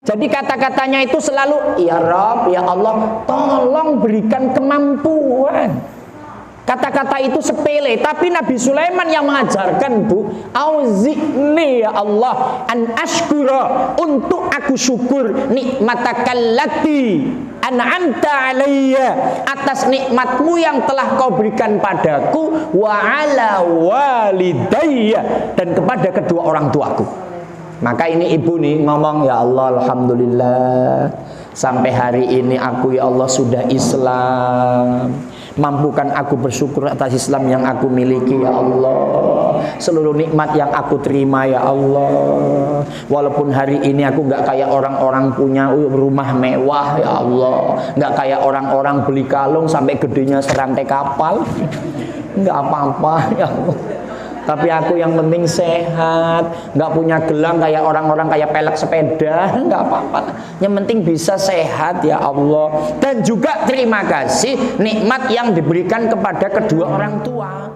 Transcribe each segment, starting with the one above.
Jadi kata-katanya itu selalu, ya Rabb, ya Allah, tolong berikan kemampuan. Kata-kata itu sepele, tapi Nabi Sulaiman yang mengajarkan, Bu, auzi'ni ya Allah an ashkura, untuk aku syukur nikmatakallati an'amta alayya, atas nikmatmu yang telah kau berikan padaku, wa ala walidayya, dan kepada kedua orang tuaku. Maka ini ibu nih ngomong, ya Allah, alhamdulillah sampai hari ini aku, ya Allah, sudah Islam. Mampukan aku bersyukur atas Islam yang aku miliki, ya Allah. Seluruh nikmat yang aku terima, ya Allah. Walaupun hari ini aku nggak kayak orang-orang punya rumah mewah, ya Allah. Nggak kayak orang-orang beli kalung sampai gedenya serantai kapal. Nggak apa-apa, ya Allah. Tapi aku yang penting sehat, nggak punya gelang kayak orang-orang kayak pelek sepeda, nggak apa-apa. Yang penting bisa sehat, ya Allah. Dan juga terima kasih nikmat yang diberikan kepada kedua orang tua.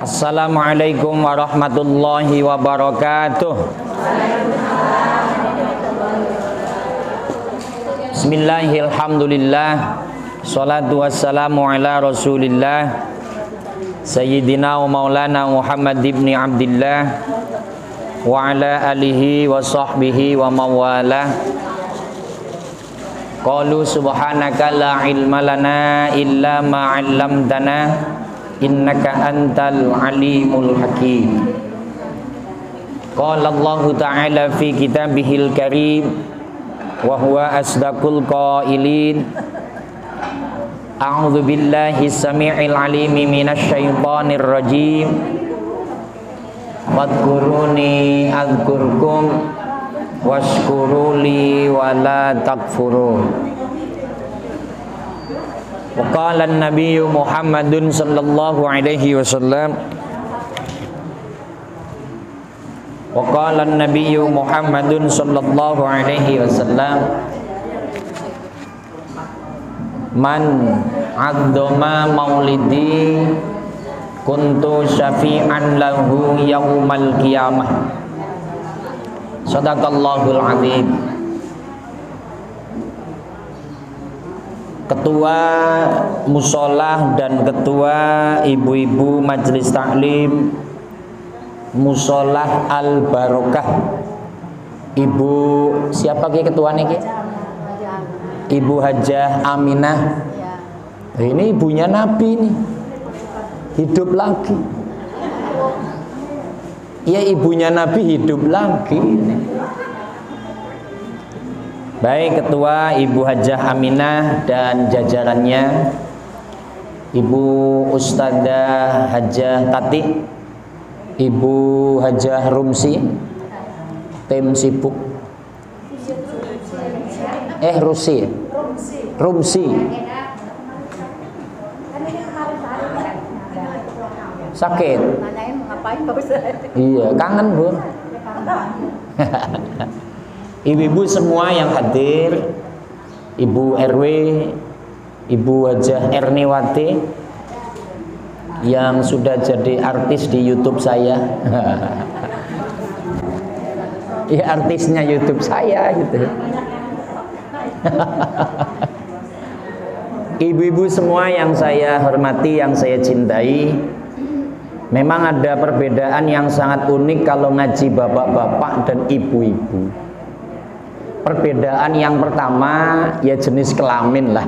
Assalamualaikum warahmatullahi wabarakatuh. Bismillahirrahmanirrahim. Salatu wassalamu ala Rasulillah Sayyidina wa maulana Muhammad ibn Abdillah wa ala alihi wa sahbihi wa mawalah. Qalu subhanaka la ilma lana illa ma 'allamtana innaka antal alimul hakim. Qala Allah ta'ala fi kitabihil karim wa huwa asdaqul qailin. A'udzu billahi samii'il 'aliim minasy syaithaanir rajiim. Wadhkuruni adzkurkum washkuruli wa la takfurun. Wa qala an-nabiyyu Muhammadun sallallahu alaihi wasallam Wa qala an-nabiyyu Muhammadun sallallahu alaihi wasallam Man 'azzama maulidi kuntu syafi'an lahu yaumal qiyamah. Shadaqallahul azim. Ketua musolah dan ketua ibu-ibu majelis taklim musolah Al Barokah, Ibu siapa ki ketuanya ki? Ibu Hajah Aminah. Ini ibunya Nabi nih, hidup lagi. Ya, ibunya Nabi hidup lagi. Baik, ketua Ibu Hajah Aminah dan jajarannya, Ibu Ustadzah Hajah Tati, Ibu Hajah Rumsi, tim sibuk. Rumsi. Sakit. Nanyain ngapain Pak Ustaz? Iya, kangen Bu. Ibu-ibu semua yang hadir, Ibu RW, Ibu Hajah Erniwati yang sudah jadi artis di YouTube saya. Ya artisnya YouTube saya gitu. Ibu-ibu semua yang saya hormati, yang saya cintai, memang ada perbedaan yang sangat unik kalau ngaji bapak-bapak dan ibu-ibu. Perbedaan yang pertama ya jenis kelamin lah.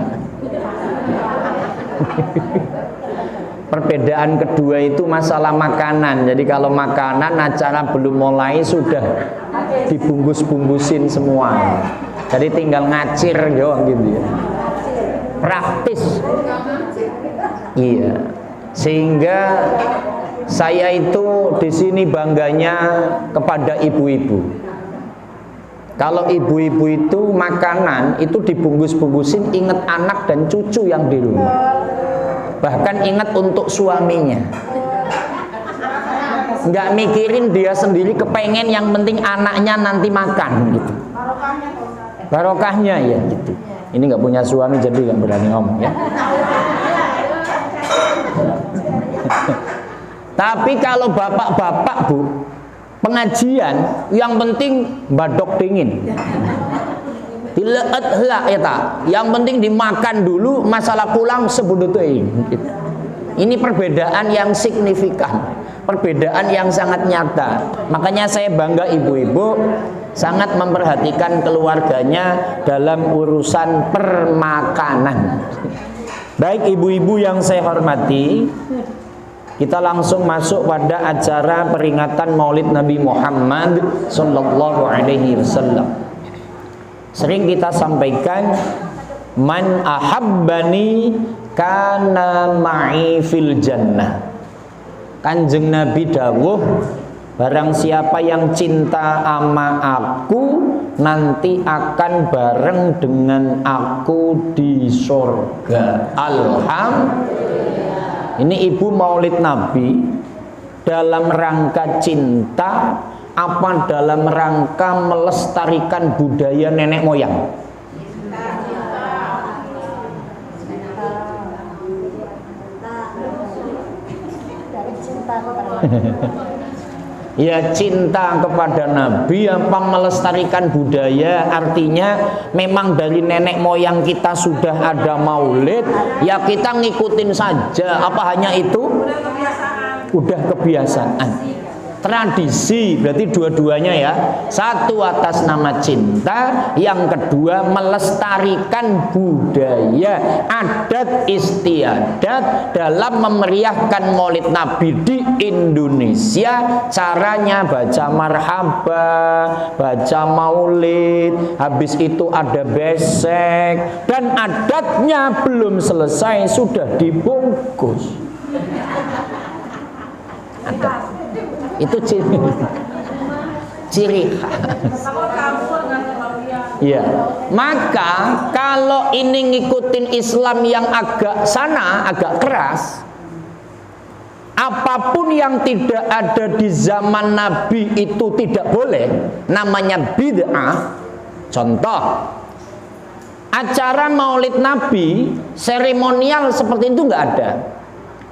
Perbedaan kedua itu masalah makanan. Jadi kalau makanan acara belum mulai sudah dibungkus-bungkusin semua. Jadi tinggal ngacir doang gitu ya. Praktis. Iya. Sehingga saya itu di sini bangganya kepada ibu-ibu. Kalau ibu-ibu itu makanan itu dibungkus-bungkusin, ingat anak dan cucu yang di rumah. Bahkan ingat untuk suaminya. Nggak mikirin dia sendiri, kepengen yang penting anaknya nanti makan gitu. Barokahnya ya gitu. Ini nggak punya suami jadi nggak berani ngomong ya. Tapi kalau bapak-bapak Bu, pengajian yang penting badok dingin. Dileet helak ya tak. Yang penting dimakan dulu, masalah pulang sebudutein. Ini perbedaan yang signifikan, perbedaan yang sangat nyata. Makanya saya bangga ibu-ibu sangat memperhatikan keluarganya dalam urusan permakanan. Baik ibu-ibu yang saya hormati, kita langsung masuk pada acara peringatan Maulid Nabi Muhammad sallallahu alaihi wasallam. Sering kita sampaikan, man ahabbani kana ma'i fil jannah. Kanjeng Nabi dawuh, barang siapa yang cinta sama aku nanti akan bareng dengan aku di surga. Alhamdulillah. Ini ibu Maulid Nabi dalam rangka cinta apa dalam rangka melestarikan budaya nenek moyang? Ya cinta kepada Nabi apa melestarikan budaya, artinya memang dari nenek moyang kita sudah ada maulid, ya kita ngikutin saja. Apa hanya itu? Udah kebiasaan. Tradisi berarti dua-duanya ya. Satu atas nama cinta, yang kedua melestarikan budaya, adat istiadat dalam memeriahkan Maulid Nabi di Indonesia. Caranya baca marhaba, baca maulid, habis itu ada besek, dan adatnya belum selesai sudah dibungkus. Adat itu ciri khas. Ya, maka kalau ini ngikutin Islam yang agak sana, agak keras, apapun yang tidak ada di zaman Nabi itu tidak boleh, namanya bid'ah. Contoh, acara Maulid Nabi seremonial seperti itu nggak ada.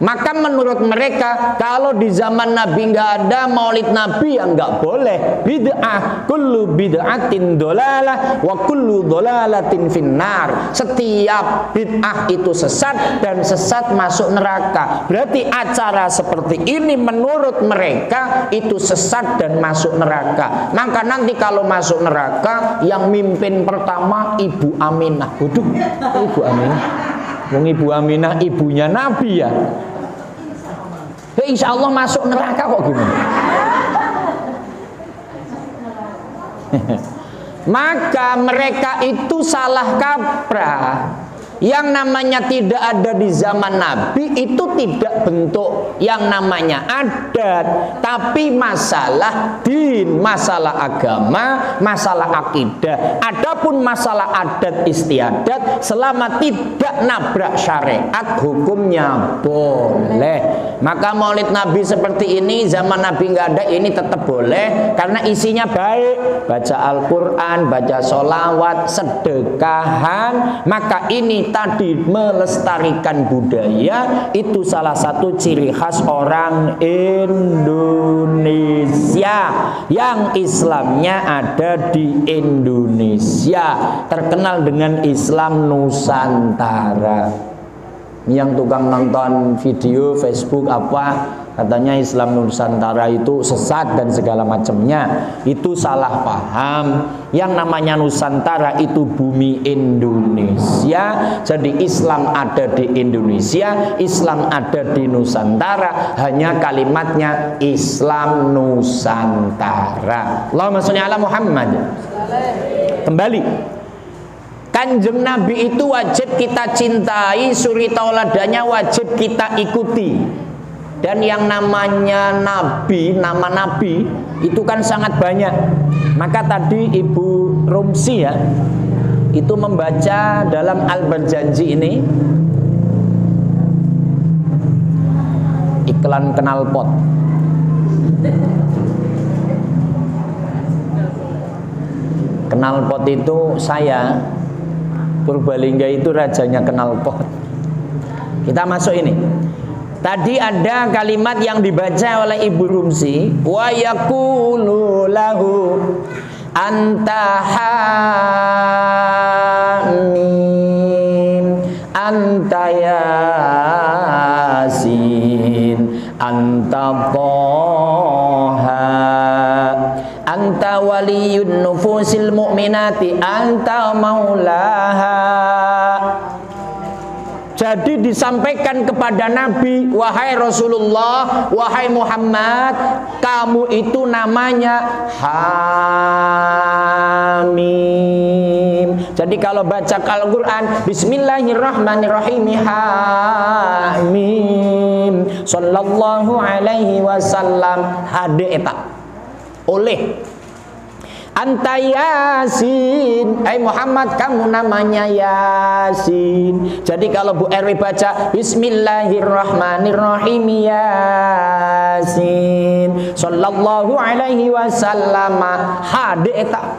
Maka menurut mereka kalau di zaman Nabi nggak ada Maulid Nabi ya nggak boleh. Bid'ah, kullu bid'atin dolalah wa kullu dolalatin finnar. Setiap bid'ah itu sesat dan sesat masuk neraka. Berarti acara seperti ini menurut mereka itu sesat dan masuk neraka. Maka nanti kalau masuk neraka yang mimpin pertama Ibu Aminah. Waduh, Ibu Aminah. Wong Ibu Aminah ibunya Nabi ya. Ya insya Allah masuk neraka kok gimana? Maka mereka itu salah kaprah. Yang namanya tidak ada di zaman Nabi itu tidak bentuk yang namanya adat, tapi masalah din, masalah agama, masalah akidah. Adapun masalah adat istiadat selama tidak nabrak syariat hukumnya boleh. Maka maulid Nabi seperti ini zaman Nabi nggak ada ini tetap boleh karena isinya baik, baca Al-Quran, baca sholawat, sedekahan. Maka ini tadi melestarikan budaya, itu salah satu ciri khas orang Indonesia yang Islamnya ada di Indonesia, terkenal dengan Islam Nusantara. Yang tukang nonton video Facebook apa katanya Islam Nusantara itu sesat dan segala macamnya, itu salah paham. Yang namanya Nusantara itu bumi Indonesia. Jadi Islam ada di Indonesia, Islam ada di Nusantara, hanya kalimatnya Islam Nusantara. Allahumma sholli ala Muhammad. Kembali, Kanjeng Nabi itu wajib kita cintai, suri tauladannya wajib kita ikuti. Dan yang namanya Nabi, nama Nabi itu kan sangat banyak. Maka tadi Ibu Rumsi ya, itu membaca dalam Al-Berjanji ini iklan knalpot. Knalpot itu saya, Purbalingga itu rajanya knalpot. Kita masuk ini. Tadi ada kalimat yang dibaca oleh Ibu Rumsi, wa yaqulu lahu anta hamim anta yasin anta toha anta waliyun nufusil mu'minati anta maulaha. Jadi disampaikan kepada Nabi, wahai Rasulullah, wahai Muhammad, kamu itu namanya Hamim. Jadi kalau baca Al-Quran, Bismillahirrahmanirrahim, Hamim sallallahu alaihi wasallam, hade eta oleh anta Yasin, Muhammad kamu namanya Yasin. Jadi kalau Bu Erwi baca Bismillahirrahmanirrahim, Yasin sallallahu alaihi wasallam, hade eta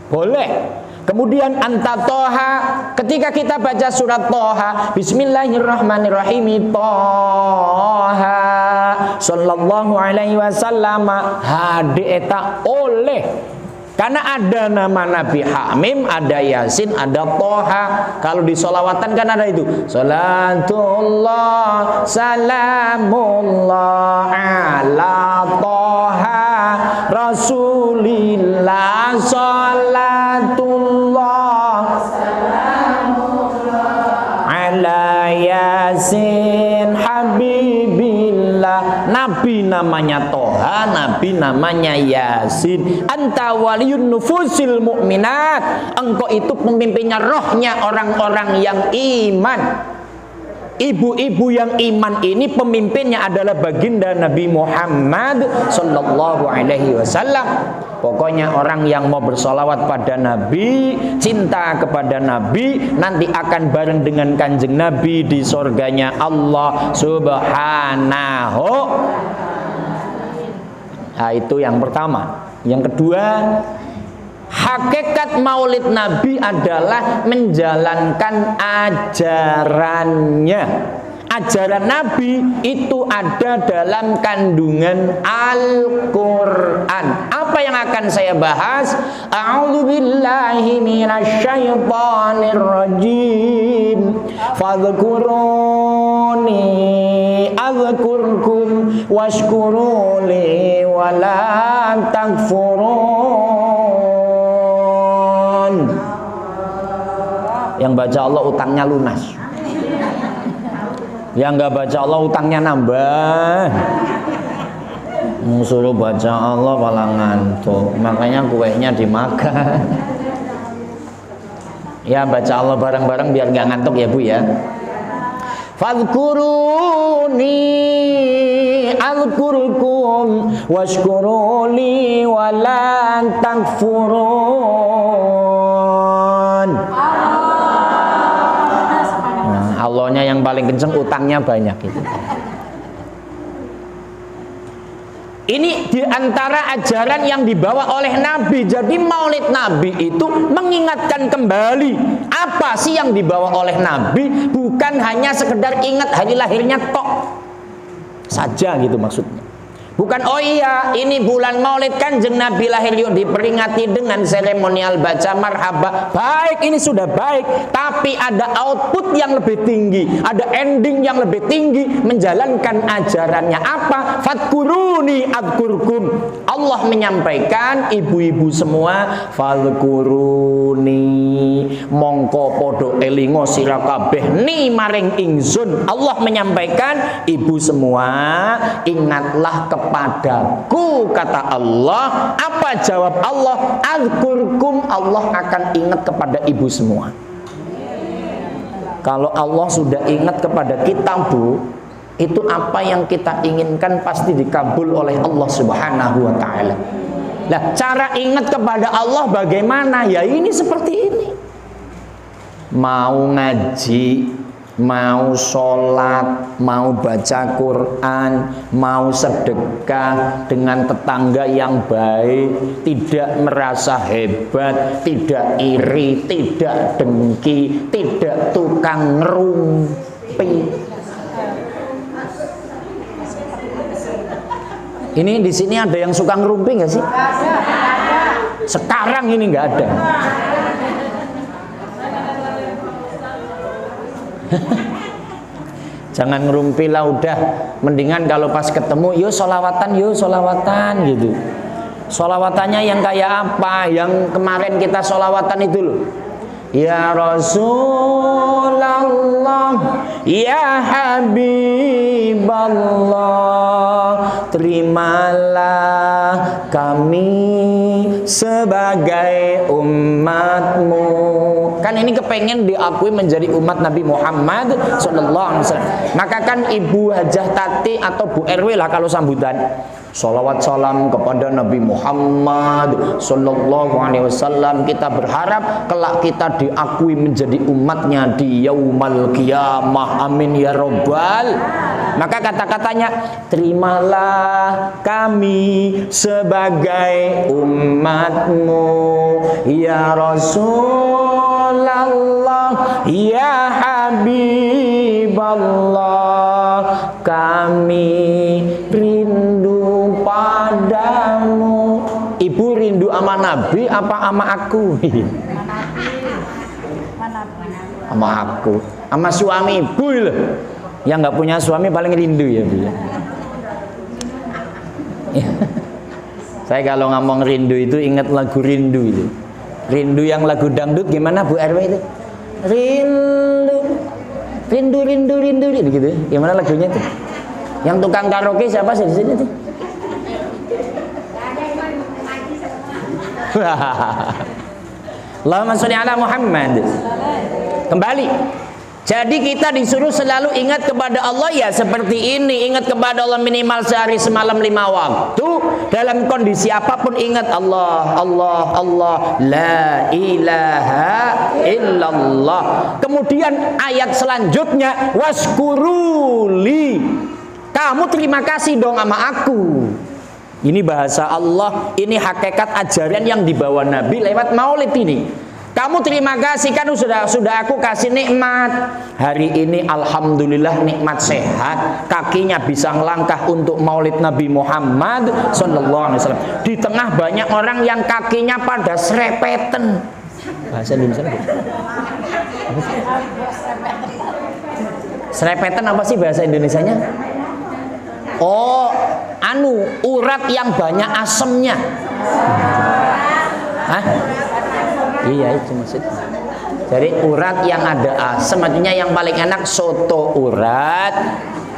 boleh. Kemudian anta Toha, ketika kita baca surat Toha, Bismillahirrahmanirrahim, Toha sallallahu alaihi wasallam, hade eta oleh. Karena ada nama Nabi Hamim, ada Yasin, ada Toha. Kalau di sholawatan kan ada itu, salatullah salamullah ala Toha Rasulillah, salatullah salamullah ala Yasin Habibillah. Nabi namanya Toha, Nabi namanya Yasin. Anta waliyun nufusil mu'minat, engkau itu pemimpinnya, rohnya orang-orang yang iman. Ibu-ibu yang iman ini pemimpinnya adalah baginda Nabi Muhammad sallallahu alaihi wasallam. Pokoknya orang yang mau bersolawat pada Nabi, cinta kepada Nabi, nanti akan bareng dengan Kanjeng Nabi di surganya Allah Subhanahu. Nah, itu yang pertama. Yang kedua, hakikat maulid Nabi adalah menjalankan ajarannya. Ajaran Nabi itu ada dalam kandungan Al-Quran. Apa yang akan saya bahas? A'udzubillahi minasyaitonir rajim. Fadhkuruni adzkurkum washkuruli wala takfurun. Yang baca Allah utangnya lunas. Yang nggak baca Allah utangnya nambah. Suruh baca Allah malah ngantuk, makanya kuenya dimakan. Ya baca Allah bareng-bareng biar nggak ngantuk ya Bu ya. Fadhkuruni azkurkum washkuruli wala takfurun. Allahnya yang paling kenceng, utangnya banyak itu. Ini diantara ajaran yang dibawa oleh Nabi. Jadi maulid Nabi itu mengingatkan kembali apa sih yang dibawa oleh Nabi. Bukan hanya sekedar ingat hari lahirnya tok saja gitu maksudnya. Bukan oh iya ini bulan maulid kanjeng Nabi lahir yuk diperingati dengan seremonial baca marhaba. Baik, ini sudah baik, tapi ada output yang lebih tinggi, ada ending yang lebih tinggi menjalankan ajarannya. Apa? Fadkuruni adkurkum. Allah menyampaikan ibu-ibu semua fadkuruni mongko podo elingo sira kabeh ni maring ingsun. Allah menyampaikan ibu semua ingatlah kepadaku, kata Allah. Apa jawab Allah? Azkurkum, Allah akan ingat kepada ibu semua. Kalau Allah sudah ingat kepada kita, Bu, itu apa yang kita inginkan pasti dikabul oleh Allah Subhanahu wa taala. Nah, cara ingat kepada Allah bagaimana? Ya ini seperti ini. Mau ngaji, mau sholat, mau baca Quran, mau sedekah dengan tetangga yang baik, tidak merasa hebat, tidak iri, tidak dengki, tidak tukang ngerumpi. Ini di sini ada yang suka ngerumpi nggak sih? Sekarang ini nggak ada. Jangan ngerumpi lah, udah mendingan kalau pas ketemu yuk solawatan gitu. Solawatannya yang kayak apa? Yang kemarin kita solawatan itu loh. Ya Rasulullah, ya Habiballah, terimalah kami sebagai umatmu. Kan ini kepengen diakui menjadi umat Nabi Muhammad SAW. Maka kan Ibu Hajah Tati atau Bu RW lah kalau sambutan. Salawat salam kepada Nabi Muhammad Sallallahu Alaihi Wasallam. Kita berharap kelak kita diakui menjadi umatnya di Yaumal Qiyamah. Amin ya Robbal. Maka kata-katanya, terimalah kami sebagai umatmu ya Rasulullah, ya Habiballah, kami rindu padamu. Ibu rindu sama Nabi apa sama aku? Sama aku, sama suami ibu loh. Yang nggak punya suami paling rindu ya Bu. Saya kalau ngomong rindu itu ingat lagu Rindu itu. Rindu yang lagu dangdut gimana Bu RW itu? Rindu gitu. Gimana lagunya itu? Yang tukang karaoke siapa sih di sini tuh? Allahumma sholli ala Muhammad. Kembali. Jadi kita disuruh selalu ingat kepada Allah ya seperti ini. Ingat kepada Allah minimal sehari semalam 5 waktu. Dalam kondisi apapun ingat Allah, Allah, Allah, la ilaha illallah. Kemudian ayat selanjutnya, waskuruli, kamu terima kasih dong sama aku. Ini bahasa Allah, ini hakikat ajaran yang dibawa Nabi lewat maulid ini. Kamu terima kasih kan sudah aku kasih nikmat. Hari ini alhamdulillah nikmat sehat, kakinya bisa ngelangkah untuk maulid Nabi Muhammad sallallahu alaihi wasallam. Di tengah banyak orang yang kakinya pada serepeten. Bahasa Indonesia apa? Serepeten apa sih bahasa Indonesianya? Oh, urat yang banyak asemnya. Hah? Iya itu maksudnya. Jadi urat yang ada asam, maksudnya yang paling enak soto urat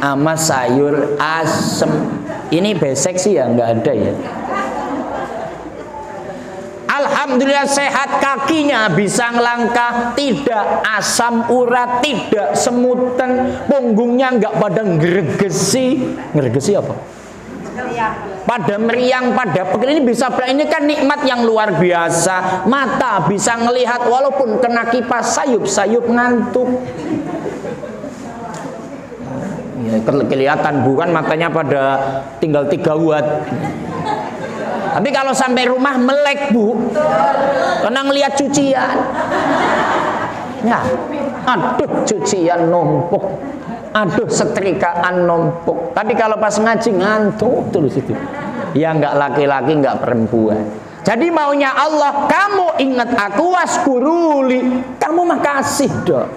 sama sayur asem. Ini besek sih ya nggak ada ya. Alhamdulillah sehat, kakinya bisa ngelangkah, tidak asam urat, tidak semutan, punggungnya nggak pada ngeregesi. Ngeregesi apa? pada meriang, pada pekerjaan ini bisa, ini kan nikmat yang luar biasa. Mata bisa ngelihat walaupun kena kipas, sayup-sayup ngantuk. Ya, kelihatan bukan matanya pada tinggal 3 watt. Tapi kalau sampai rumah melek bu, karena ngelihat cucian. Ya, aduh cucian numpuk. Aduh setrikaan numpuk. Tapi kalau pas ngaji ngantuk terus itu. Ya enggak laki-laki enggak perempuan. Jadi maunya Allah, kamu ingat aku waskuruli, kamu makasih dong.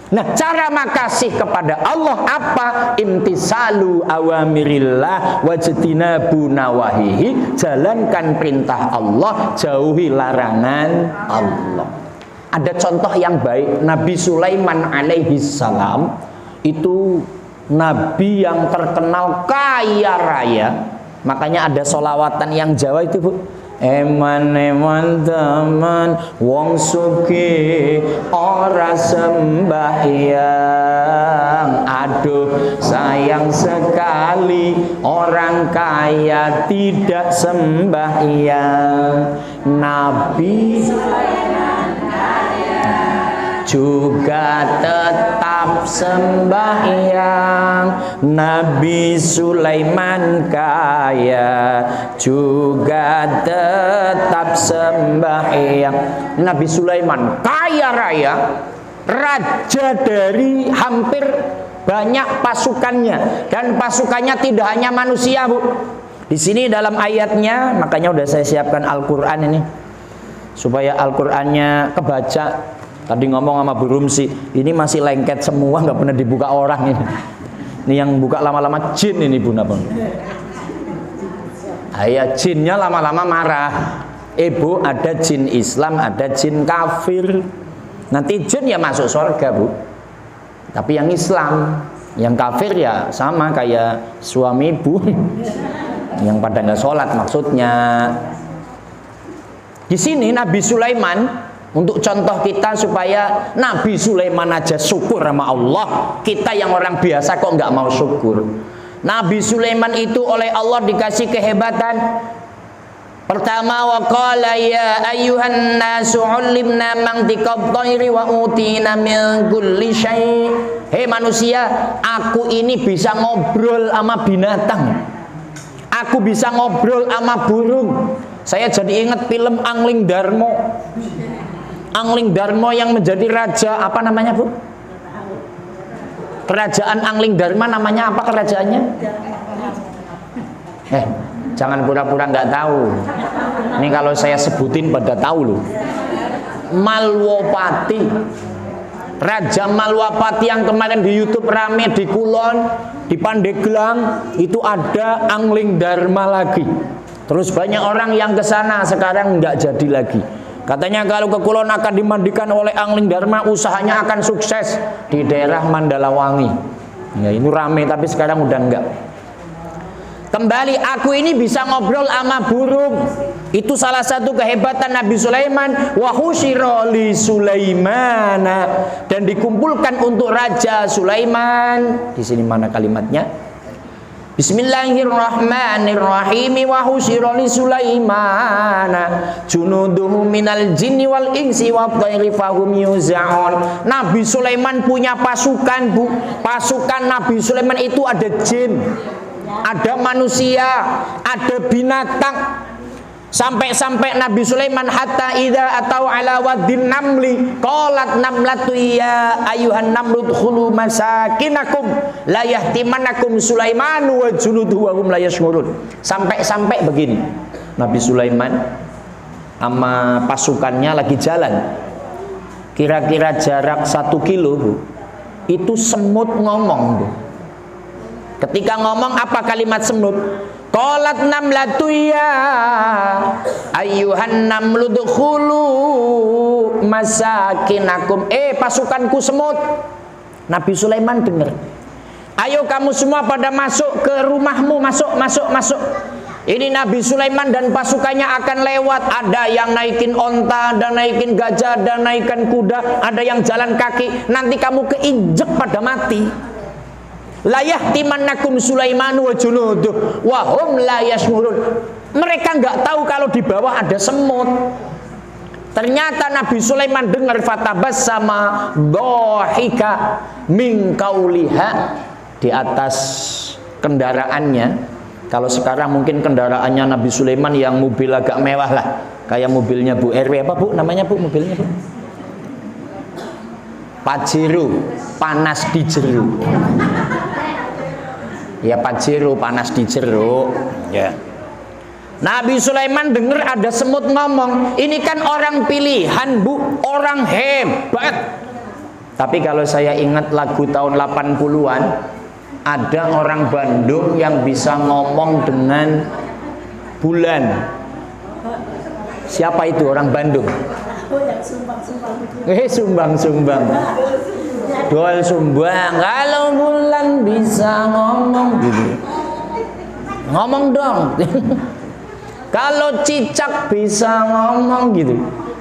Nah cara makasih kepada Allah apa? Imtisalu awamirillah wajtinabu nawahihi, jalankan perintah Allah, jauhi larangan Allah. Ada contoh yang baik, Nabi Sulaiman alaihi salam itu nabi yang terkenal kaya raya. Makanya ada solawatan yang Jawa itu bu, eman teman wong sugih ora sembahyang, aduh sayang sekali orang kaya tidak sembahyang. Nabi juga tetap sembahyang. Nabi Sulaiman kaya juga tetap sembahyang. Nabi Sulaiman kaya raya, raja dari hampir banyak pasukannya, dan pasukannya tidak hanya manusia bu. Di sini dalam ayatnya, makanya udah saya siapkan Al-Quran ini supaya Al-Qurannya kebaca. Tadi ngomong sama Bu Rumsi, ini masih lengket semua, nggak pernah dibuka orang ini. Ini yang buka lama-lama jin ini Bunda Bang. Ayah jinnya lama-lama marah. Ibu ada jin Islam, ada jin kafir. Nanti jin ya masuk surga bu. Tapi yang Islam, yang kafir ya sama kayak suami ibu, yang pada nggak sholat maksudnya. Di sini Nabi Sulaiman, untuk contoh kita supaya Nabi Sulaiman aja syukur sama Allah, kita yang orang biasa kok nggak mau syukur. Nabi Sulaiman itu oleh Allah dikasih kehebatan. Pertama, wa qala ya ayyuhan nasu 'allimna mantiqat thairi wa utina min kulli syai'. Hei manusia, aku ini bisa ngobrol sama binatang. Aku bisa ngobrol sama burung. Saya jadi ingat film Angling Darmo. Angling Darmo yang menjadi raja, apa namanya bu? Kerajaan Angling Dharma namanya apa kerajaannya? Jangan pura-pura nggak tahu. Ini kalau saya sebutin pada tahu loh. Malwapati, Raja Malwapati yang kemarin di YouTube rame, di Kulon, di Pandeglang itu ada Angling Dharma lagi. Terus banyak orang yang ke sana, sekarang nggak jadi lagi. Katanya kalau ke Kulon akan dimandikan oleh Angling Dharma, usahanya akan sukses di daerah Mandalawangi. Ya ini rame, tapi sekarang udah enggak. Kembali, aku ini bisa ngobrol sama burung. Itu salah satu kehebatan Nabi Sulaiman. Wa husyira li Sulaimana, dan dikumpulkan untuk Raja Sulaiman. Di sini mana kalimatnya? Bismillahirrahmanirrahim. Wa husyira li Sulaimana junuduhu minal jinni wal insi wa thairi fahum yuzaun. Nabi Sulaiman punya pasukan bu. Pasukan Nabi Sulaiman itu ada jin, ada manusia, ada binatang. Sampai-sampai Nabi Sulaiman hatta idza atau ala wadin namli qalat namlatu ya ayuhan namlu dkhulu masakinakum la yahtimanakum Sulaiman wa junuduhu wa hum la yashurun. Sampai-sampai begini, Nabi Sulaiman sama pasukannya lagi jalan, kira-kira jarak 1 kilo bu. Itu semut ngomong bu. Ketika ngomong apa kalimat semut? Qalat namlatu ya ayyuhan namlu dkhulu masakinakum. Pasukanku semut. Nabi Sulaiman dengar. Ayo kamu semua pada masuk ke rumahmu, masuk. Ini Nabi Sulaiman dan pasukannya akan lewat. Ada yang naikin onta, ada naikin gajah, ada naikin kuda, ada yang jalan kaki. Nanti kamu keinjek pada mati. La yahtimannakum Sulaiman wa junuduh wa hum la yash'urun. Mereka nggak tahu kalau di bawah ada semut. Ternyata Nabi Sulaiman dengar fatabas sama dohika min kauliha di atas kendaraannya. Kalau sekarang mungkin kendaraannya Nabi Sulaiman yang mobil agak mewah lah, kayak mobilnya Bu RW apa Bu namanya Bu mobilnya Bu? Pajero, panas di jeruk. Ya Pajero panas di jeruk. Ya. Nabi Sulaiman dengar ada semut ngomong, ini kan orang pilihan Bu, orang hebat. Tapi kalau saya ingat lagu tahun 80-an, ada orang Bandung yang bisa ngomong dengan bulan. Siapa itu orang Bandung? Sumbang-sumbang. Dol sumbang, kalau bulan bisa ngomong gitu. Ngomong dong. Kalau cicak bisa ngomong gitu.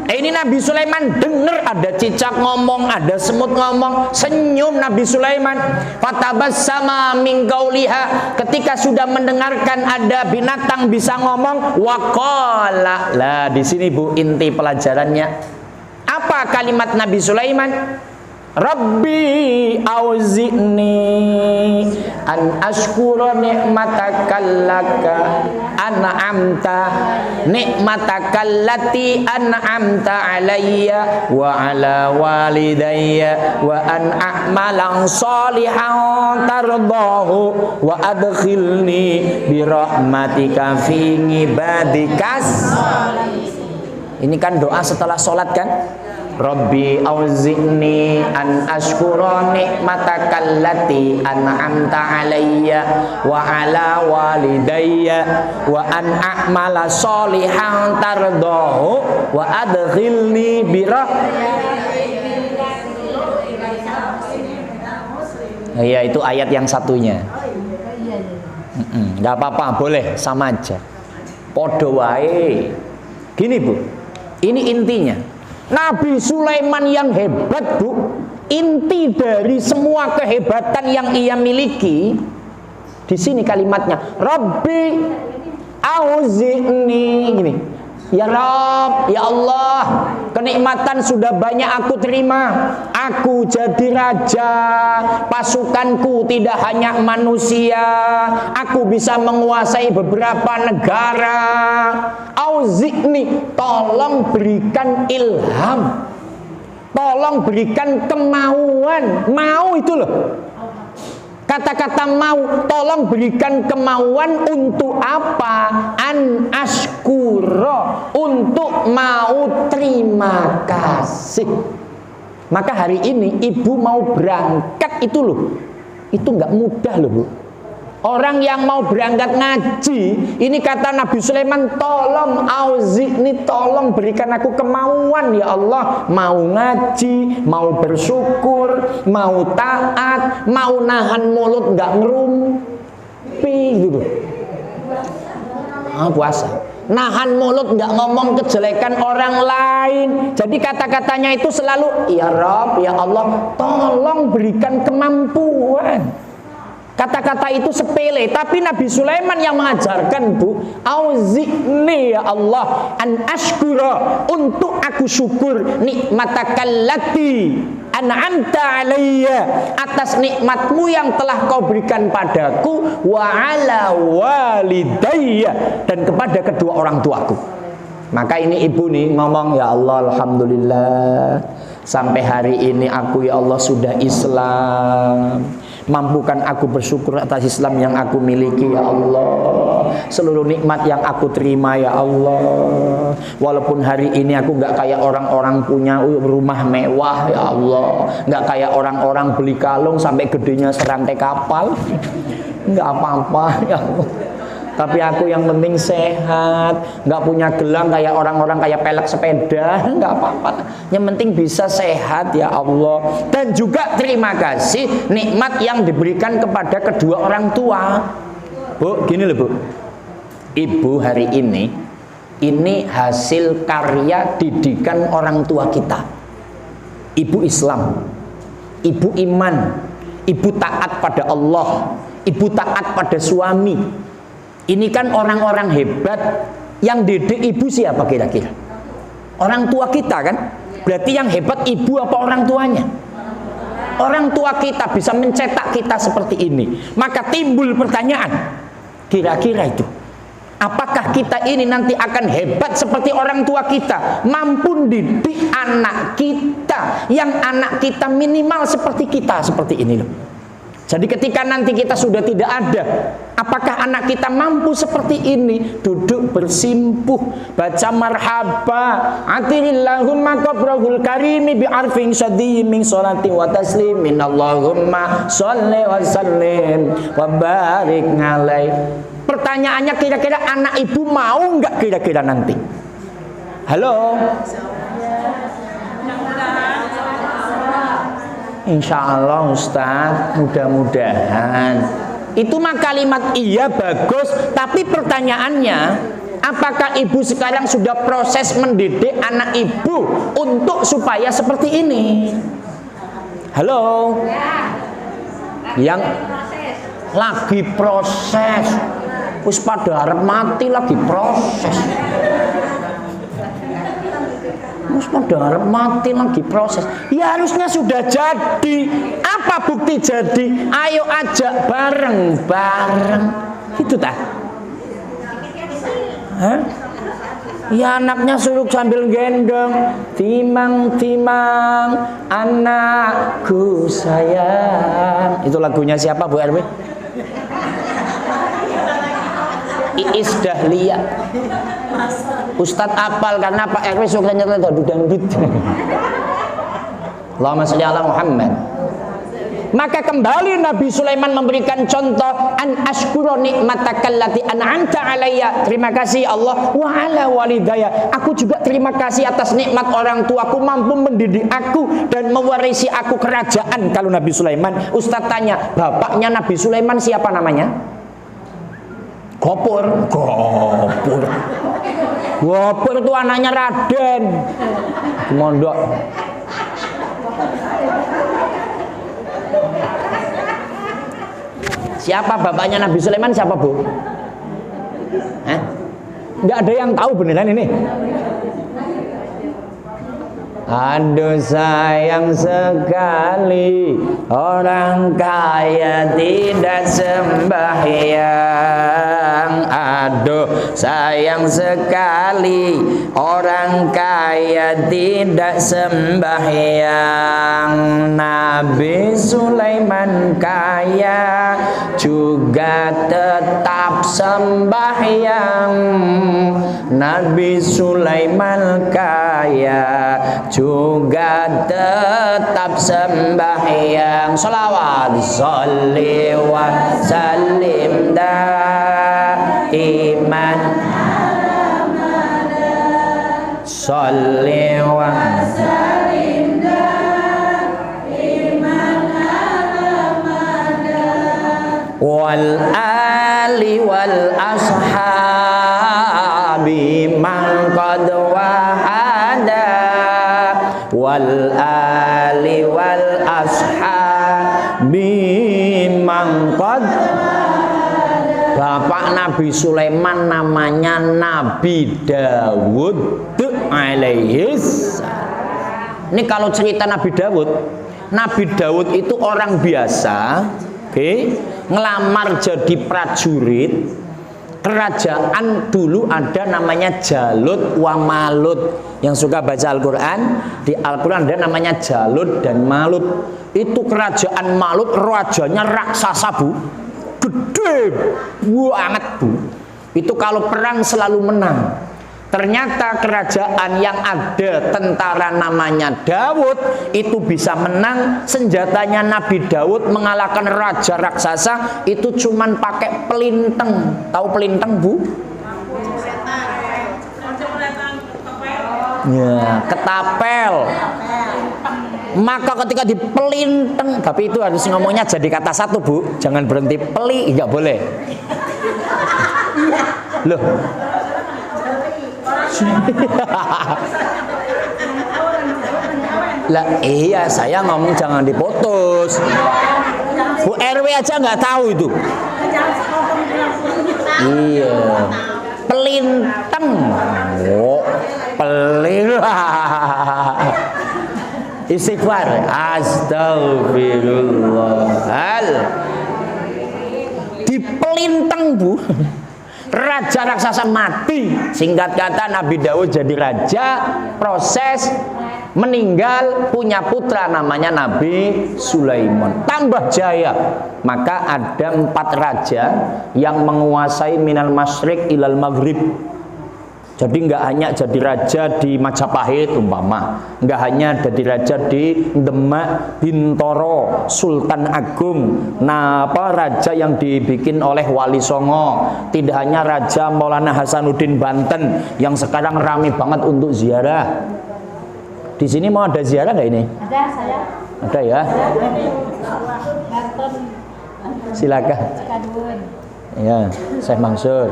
Ini Nabi Sulaiman dengar ada cicak ngomong, ada semut ngomong, senyum Nabi Sulaiman. Fatabassama min qauliha, ketika sudah mendengarkan ada binatang bisa ngomong, waqala. Lah di sini Bu inti pelajarannya. Apa kalimat Nabi Sulaiman? Rabbi auzi'ni an ashkura ni'matakallaka an'amta ni'matakallati an'amta alayya wa ala walidayya wa an a'malan salihan tardahu wa adkhilni bi rahmatika fi ibadikas. Ini kan doa setelah sholat kan? Rabbi auzi'ni an ashkura ni'matakallati an'amta alayya wa ala walidayya wa an a'mala sholihan tardahu wa adkhilni Ya itu ayat yang satunya. Nggak apa-apa, boleh sama aja. Podo wae. Gini Bu, ini intinya. Nabi Sulaiman yang hebat Bu, inti dari semua kehebatan yang ia miliki di sini kalimatnya Rabbi auzi'ni gini. Ya Rabb, ya Allah, kenikmatan sudah banyak aku terima. Aku jadi raja, pasukanku tidak hanya manusia, aku bisa menguasai beberapa negara. Auzi'ni, tolong berikan ilham, tolong berikan kemauan. Mau itu loh, kata-kata mau, tolong berikan kemauan untuk apa? An ashkura, untuk mau terima kasih. Maka hari ini ibu mau berangkat itu loh, itu nggak mudah loh Bu. Orang yang mau berangkat ngaji, ini kata Nabi Sulaiman, tolong auzi'ni, tolong berikan aku kemauan ya Allah. Mau ngaji, mau bersyukur, mau taat, mau nahan mulut nggak ngerumpi gitu. Puasa, nahan mulut nggak ngomong kejelekan orang lain. Jadi kata-katanya itu selalu ya Rabb, ya Allah, tolong berikan kemampuan. Kata-kata itu sepele, tapi Nabi Sulaiman yang mengajarkan Bu, auzi'ni ya Allah an ashkura, untuk aku syukur nikmatakallati an'amta alayya, atas nikmatmu yang telah kau berikan padaku, wa ala walidayya, dan kepada kedua orang tuaku. Maka ini ibu nih ngomong, ya Allah alhamdulillah sampai hari ini aku ya Allah sudah Islam. Mampukan aku bersyukur atas Islam yang aku miliki ya Allah. Seluruh nikmat yang aku terima ya Allah. Walaupun hari ini aku gak kayak orang-orang punya rumah mewah ya Allah, gak kayak orang-orang beli kalung sampai gedenya serantai kapal, gak apa-apa ya Allah. Tapi aku yang penting sehat, nggak punya gelang kayak orang-orang kayak pelek sepeda, nggak apa-apa. Yang penting bisa sehat ya Allah. Dan juga terima kasih nikmat yang diberikan kepada kedua orang tua. Bu, gini loh Bu, ibu hari ini hasil karya didikan orang tua kita. Ibu Islam, ibu iman, ibu taat pada Allah, ibu taat pada suami. Ini kan orang-orang hebat. Yang didik ibu siapa kira-kira? Orang tua kita kan? Berarti yang hebat ibu apa orang tuanya? Orang tua kita bisa mencetak kita seperti ini. Maka timbul pertanyaan, kira-kira itu, apakah kita ini nanti akan hebat seperti orang tua kita, mampu didik anak kita, yang anak kita minimal seperti kita, seperti ini loh. Jadi ketika nanti kita sudah tidak ada, apakah anak kita mampu seperti ini? Duduk bersimpuh, baca marhaba, atirillahumma qabrahul karimi bi'arfin syadiyyin min sholati wa taslimin, Allahumma sholli wa sallim wa barik alaih. Pertanyaannya, kira-kira anak ibu mau nggak kira-kira nanti? Halo? Insya Allah Ustaz, mudah-mudahan. Itu mah kalimat iya bagus, tapi pertanyaannya, apakah ibu sekarang sudah proses mendidik anak ibu untuk supaya seperti ini? Halo? Yang lagi proses, wis pada arep mati lagi proses. Pada harap mati lagi proses. Ya harusnya sudah jadi. Apa bukti jadi? Ayo ajak bareng-bareng. Gitu tak? Hah? Ya anaknya suruh sambil gendong. Timang-timang anakku sayang. Itu lagunya siapa Bu RW? Iis Dahlia. Ustadz apal karena Pak RW suka nyetel dangdut. Allahumma sholli ala Muhammad. Maka kembali Nabi Sulaiman memberikan contoh, an ashkura nikmataka allati an'amta alayya. Terima kasih Allah wa ala walidayya. Aku juga terima kasih atas nikmat orang tuaku mampu mendidik aku dan mewarisi aku kerajaan. Kalau Nabi Sulaiman, Ustadz tanya, bapaknya Nabi Sulaiman siapa namanya? Gopur. Gopur itu anaknya Raden Mondok. Siapa bapaknya Nabi Sulaiman? Siapa Bu? Nggak ada yang tahu beneran ini. Aduh sayang sekali orang kaya tidak sembahyang. Aduh sayang sekali orang kaya tidak sembahyang. Nabi Sulaiman kaya juga tetap sembahyang. Nabi Sulaiman kaya juga tetap sembahyang. Sholawat sholli wa sallim daiman sholli wa sallim daiman wal ali wal ashabi man qad wahada wal ali wal ashabi mangkod. Bapak Nabi Sulaiman namanya Nabi Dawud alaihis. Ini kalau cerita Nabi Dawud itu orang biasa, ngelamar jadi prajurit. Kerajaan dulu ada namanya Jalut wa Malut. Yang suka baca Al-Quran, di Al-Quran ada namanya Jalut dan Malut. Itu kerajaan Malut, rajanya raksasa Bu, gede banget Bu. Itu kalau perang selalu menang. Ternyata kerajaan yang ada tentara namanya Dawud itu bisa menang. Senjatanya Nabi Dawud mengalahkan raja raksasa itu cuman pakai pelintang. Tahu pelintang Bu? Ya, ketapel. Maka ketika dipelintang, tapi itu harus ngomongnya jadi kata satu Bu, jangan berhenti peli, nggak boleh. Loh. Lah iya, saya ngomong jangan diputus. Bu RW aja nggak tahu itu. Iya. Pelintang. Oh, istighfar. Astagfirullah. Dipelintang, Bu. Raja raksasa mati. Singkat kata Nabi Daud jadi raja, proses meninggal, punya putra namanya Nabi Sulaiman. Tambah jaya. Maka ada 4 raja yang menguasai minal masyriq ilal maghrib. Jadi nggak hanya jadi raja di Majapahit umpama, nggak hanya jadi raja di Demak, Bintoro, Sultan Agung, raja yang dibikin oleh Wali Songo, tidak hanya raja Maulana Hasanuddin Banten yang sekarang rame banget untuk ziarah. Di sini mau ada ziarah nggak ini? Ada, saya. Ada ya? Silakan. Ya, Syekh Mansur,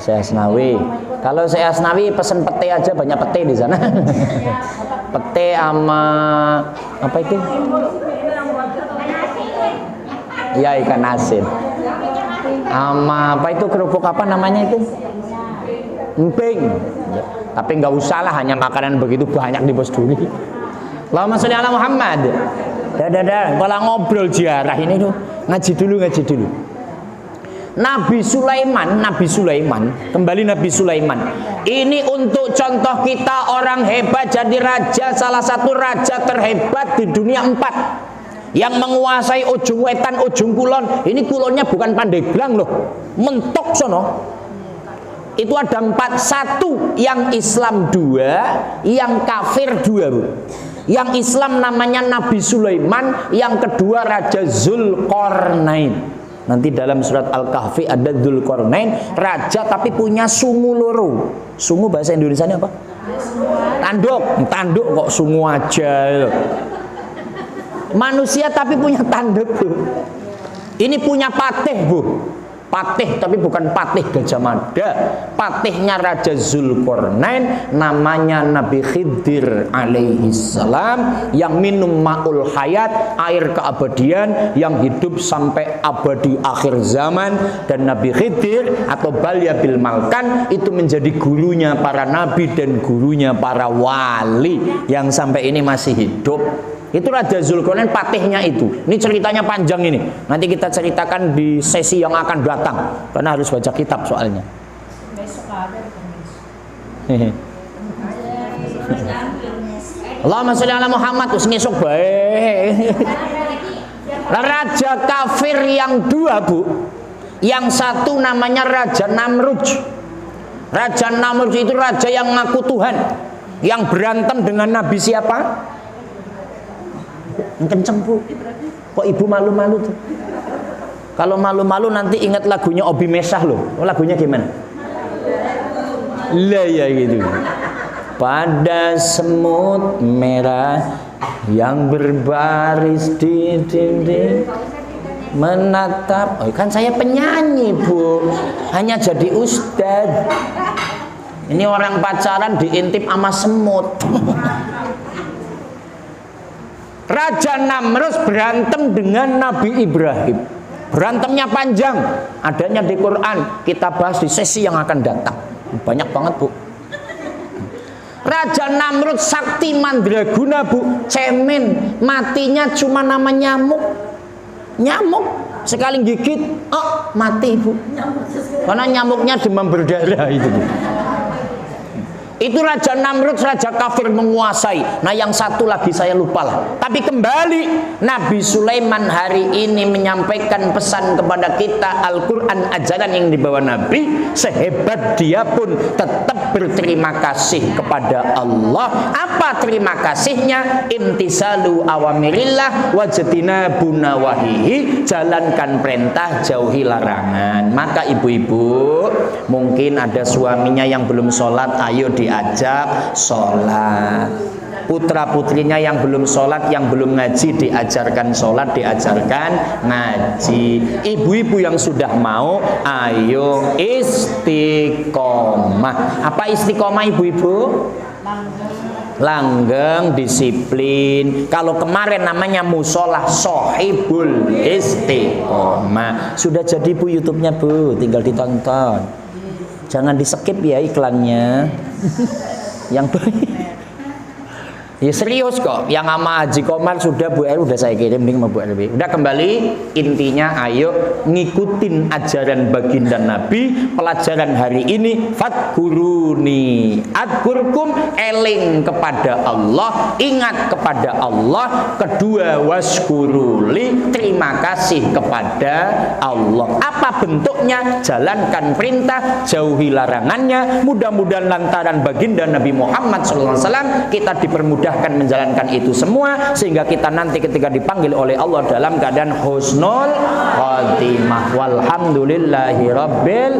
Syekh Asnawi. Kalau Syekh Asnawi pesen pete aja, banyak pete di sana. Pete sama apa itu? Ya, ikan asin. Sama apa itu kerupuk apa namanya itu? Emping. Ya, tapi nggak usah lah, hanya makanan begitu banyak di Bos Duri. Allahumma sholli ala Muhammad. Dah. Kalau ngobrol ziarah ini tuh ngaji dulu. Nabi Sulaiman, kembali Nabi Sulaiman. Ini untuk contoh kita orang hebat jadi raja, salah satu raja terhebat di dunia 4. Yang menguasai ujung wetan, ujung kulon. Ini kulonnya bukan Pandeglang loh, mentok sono. Itu ada 4, 1 yang Islam 2, yang kafir 2, Bu. Yang Islam namanya Nabi Sulaiman, yang kedua Raja Zulkarnain. Nanti dalam surat Al-Kahfi ada Dzulqarnain, raja tapi punya sungu loro. Sungu bahasa Indonesianya apa? Tanduk kok sungu aja. Manusia tapi punya tanduk, Bu. Ini punya patih, Bu. Patih tapi bukan patih Gajah Mada. Patihnya Raja Zulkarnain namanya Nabi Khidir alaihi salam, yang minum ma'ul hayat, air keabadian yang hidup sampai abadi akhir zaman. Dan Nabi Khidir atau Balya bil Malkan itu menjadi gurunya para nabi dan gurunya para wali yang sampai ini masih hidup. Itu Raja Zulkarnain patihnya itu. Ini ceritanya panjang ini. Nanti kita ceritakan di sesi yang akan datang. Karena harus baca kitab soalnya. Allahumma sholli ala Muhammad. Terus ngesuk bae. Raja kafir yang 2, Bu. Yang satu namanya Raja Namrud. Raja Namrud itu raja yang ngaku Tuhan. Yang berantem dengan Nabi siapa? Kenceng, Bu. Kok ibu malu-malu tuh? Kalau malu-malu nanti ingat lagunya Obi Mesah loh. Lagunya gimana? Lah ya gitu. Pada semut merah yang berbaris di dinding menatap. Oh, kan saya penyanyi, Bu. Hanya jadi ustad. Ini orang pacaran diintip sama semut. Raja Namrud berantem dengan Nabi Ibrahim. Berantemnya panjang, adanya di Quran. Kita bahas di sesi yang akan datang. Banyak banget, Bu. Raja Namrud sakti mandraguna, Bu. Cemen, matinya cuma nama nyamuk. Nyamuk sekali gigit, oh mati, Bu. Karena nyamuknya demam berdarah itu, Bu. Itu Raja Namrud, raja kafir menguasai. Nah, yang satu lagi saya lupa lah. Tapi kembali, Nabi Sulaiman hari ini menyampaikan pesan kepada kita, Al-Quran ajaran yang dibawa Nabi. Sehebat dia pun tetap berterima kasih kepada Allah. Apa terima kasihnya? Imtisalu awamirillah wajtina bunawahihi. Jalankan perintah, jauhi larangan. Maka ibu-ibu, mungkin ada suaminya yang belum sholat, ayo diajak sholat. Putra putrinya yang belum sholat, yang belum ngaji, diajarkan sholat, diajarkan ngaji. Ibu-ibu yang sudah mau, ayo istiqomah. Apa istiqomah, ibu-ibu? langgeng, disiplin. Kalau kemarin namanya musola sohibul istiqomah. Sudah jadi Bu YouTube-nya Bu, tinggal ditonton. Jangan di skip ya iklannya. Yang baik. Ya serius kok, yang sama Haji Komar sudah Bu El udah saya kirim nih sama Bu LB. Udah kembali, intinya ayo ngikutin ajaran baginda Nabi. Pelajaran hari ini fadkuruni adkurkum, eling kepada Allah, ingat kepada Allah. Kedua waskuruli, terima kasih kepada Allah. Apa bentuknya? Jalankan perintah, jauhi larangannya. Mudah-mudahan lantaran baginda Nabi Muhammad SAW kita dipermudah akan menjalankan itu semua, sehingga kita nanti ketika dipanggil oleh Allah dalam keadaan husnul khatimah. Walhamdulillahi rabbil.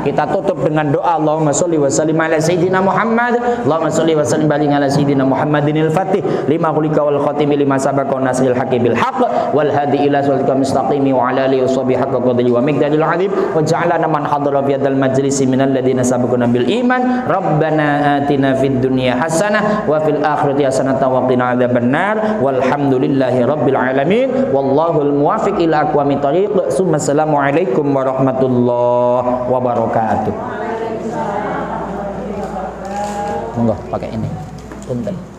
Kita tutup dengan doa Allahumma sholli wa sallim ala sayyidina Muhammad. Allahumma sholli wa sallim ala sayyidina Muhammadinil Fatih lima khulika wal khatimi lima sabaqa nasril haqqi bil haqq wal hadi ila siratal mustaqimi wa ala alihi washabihi haqqa qadri wa miqdaril azim wa ja'alana man hadara fi hadzal majlisi minal ladzina sabaquna bil iman. Rabbana atina fid dunya hasanah wa fil akhirati hasanah wa qina adzabannar. Walhamdulillahi rabbil alamin. Wallahul muwaffiq ila aqwamit thariq. Assalamu alaikum warahmatullahi wabarakatuh. Monggo pakai ini. Punten.